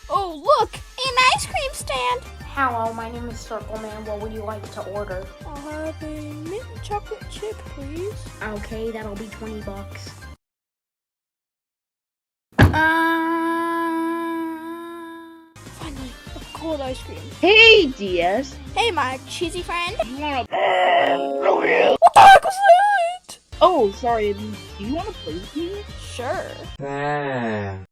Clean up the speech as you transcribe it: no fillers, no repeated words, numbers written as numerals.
Oh, look! An ice cream stand! Hello, my name is Circle Man. What would you like to order? I'll have a mint chocolate chip, please. Okay, that'll be $20. Finally, a cold ice cream. Hey, DS. Hey, my cheesy friend. You wanna... What the heck was that? Oh, sorry. Do you wanna play with me? Sure.